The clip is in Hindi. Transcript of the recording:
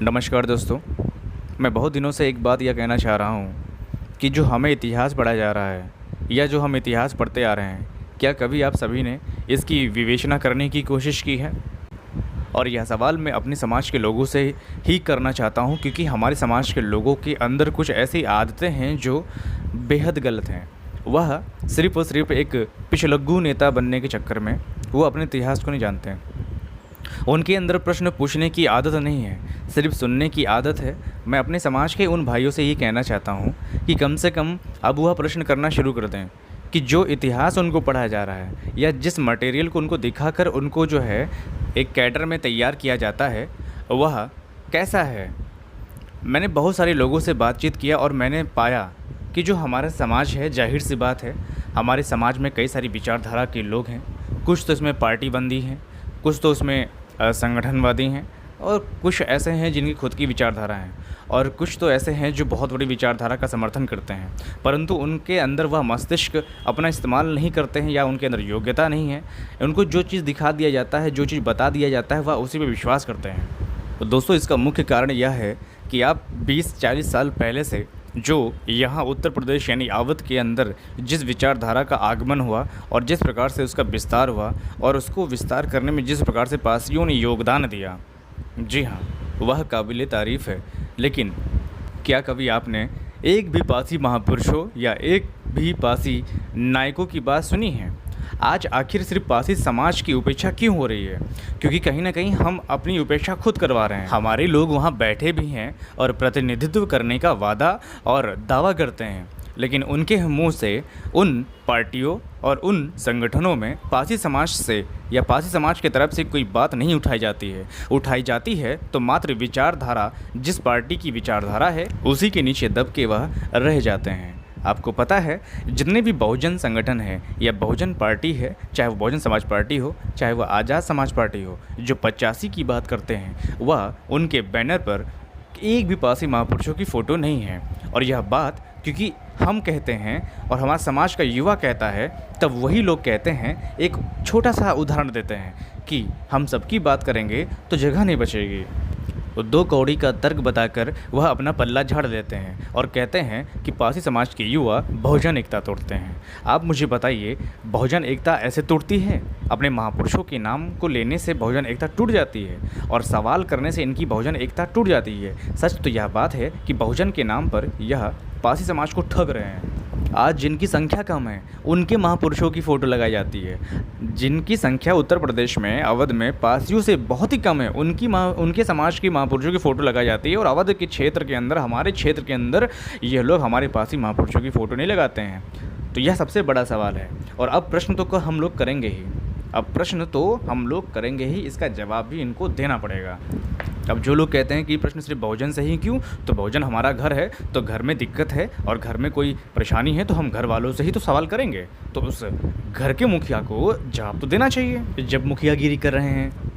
नमस्कार दोस्तों। मैं बहुत दिनों से एक बात यह कहना चाह रहा हूँ कि जो हमें इतिहास पढ़ाया जा रहा है या जो हम इतिहास पढ़ते आ रहे हैं, क्या कभी आप सभी ने इसकी विवेचना करने की कोशिश की है? और यह सवाल मैं अपने समाज के लोगों से ही करना चाहता हूँ, क्योंकि हमारे समाज के लोगों के अंदर कुछ ऐसी आदतें हैं जो बेहद गलत हैं। वह सिर्फ़ और सिर्फ एक पिछलग्गू नेता बनने के चक्कर में वो अपने इतिहास को नहीं जानते हैं। उनके अंदर प्रश्न पूछने की आदत नहीं है, सिर्फ सुनने की आदत है। मैं अपने समाज के उन भाइयों से ये कहना चाहता हूँ कि कम से कम अब वह प्रश्न करना शुरू कर दें कि जो इतिहास उनको पढ़ाया जा रहा है या जिस मटेरियल को उनको दिखाकर उनको जो है एक कैडर में तैयार किया जाता है, वह कैसा है। मैंने बहुत सारे लोगों से बातचीत किया और मैंने पाया कि जो हमारा समाज है, जाहिर सी बात है, हमारे समाज में कई सारी विचारधारा के लोग हैं। कुछ तो इसमें पार्टीबंदी हैं, कुछ तो उसमें संगठनवादी हैं, और कुछ ऐसे हैं जिनकी खुद की विचारधारा है, और कुछ तो ऐसे हैं जो बहुत बड़ी विचारधारा का समर्थन करते हैं, परंतु उनके अंदर वह मस्तिष्क अपना इस्तेमाल नहीं करते हैं या उनके अंदर योग्यता नहीं है। उनको जो चीज़ दिखा दिया जाता है, जो चीज़ बता दिया जाता है, वह उसी पे विश्वास करते हैं। तो दोस्तों, इसका मुख्य कारण यह है कि आप 20-40 साल पहले से जो यहाँ उत्तर प्रदेश यानी अवध के अंदर जिस विचारधारा का आगमन हुआ और जिस प्रकार से उसका विस्तार हुआ और उसको विस्तार करने में जिस प्रकार से पारसियों ने योगदान दिया, जी हाँ, वह काबिले तारीफ़ है। लेकिन क्या कभी आपने एक भी पारसी महापुरुषों या एक भी पारसी नायकों की बात सुनी है? आज आखिर सिर्फ पारसी समाज की उपेक्षा क्यों हो रही है? क्योंकि कहीं ना कहीं हम अपनी उपेक्षा खुद करवा रहे हैं। हमारे लोग वहाँ बैठे भी हैं और प्रतिनिधित्व करने का वादा और दावा करते हैं, लेकिन उनके मुंह से उन पार्टियों और उन संगठनों में पारसी समाज से या पारसी समाज की तरफ से कोई बात नहीं उठाई जाती है। उठाई जाती है तो मात्र विचारधारा, जिस पार्टी की विचारधारा है उसी के नीचे दब के वह रह जाते हैं। आपको पता है, जितने भी बहुजन संगठन है या बहुजन पार्टी है, चाहे वो बहुजन समाज पार्टी हो, चाहे वह आज़ाद समाज पार्टी हो, जो 85 की बात करते हैं, वह उनके बैनर पर एक भी पारसी महापुरुषों की फ़ोटो नहीं है। और यह बात क्योंकि हम कहते हैं और हमारा समाज का युवा कहता है, तब वही लोग कहते हैं, एक छोटा सा उदाहरण देते हैं कि हम सबकी बात करेंगे तो जगह नहीं बचेगी। तो 2 कौड़ी का तर्क बताकर वह अपना पल्ला झाड़ देते हैं और कहते हैं कि पारसी समाज के युवा बहुजन एकता तोड़ते हैं। आप मुझे बताइए, बहुजन एकता ऐसे टूटती है? अपने महापुरुषों के नाम को लेने से बहुजन एकता टूट जाती है और सवाल करने से इनकी बहुजन एकता टूट जाती है। सच तो यह बात है कि बहुजन के नाम पर यह पारसी समाज को ठग रहे हैं। आज जिनकी संख्या कम है उनके महापुरुषों की फ़ोटो लगाई जाती है। जिनकी संख्या उत्तर प्रदेश में, अवध में पारसियों से बहुत ही कम है, उनके समाज की महापुरुषों की फ़ोटो लगाई जाती है। और अवध के क्षेत्र के अंदर, हमारे क्षेत्र के अंदर, ये लोग हमारे पारसी महापुरुषों की फ़ोटो नहीं लगाते हैं। तो यह सबसे बड़ा सवाल है। और अब प्रश्न तो हम लोग करेंगे ही, इसका जवाब भी इनको देना पड़ेगा। अब जो लोग कहते हैं कि प्रश्न सिर्फ बहुजन से ही क्यों, तो बहुजन हमारा घर है, तो घर में दिक्कत है और घर में कोई परेशानी है तो हम घर वालों से ही तो सवाल करेंगे। तो उस घर के मुखिया को जवाब तो देना चाहिए जब मुखियागिरी कर रहे हैं।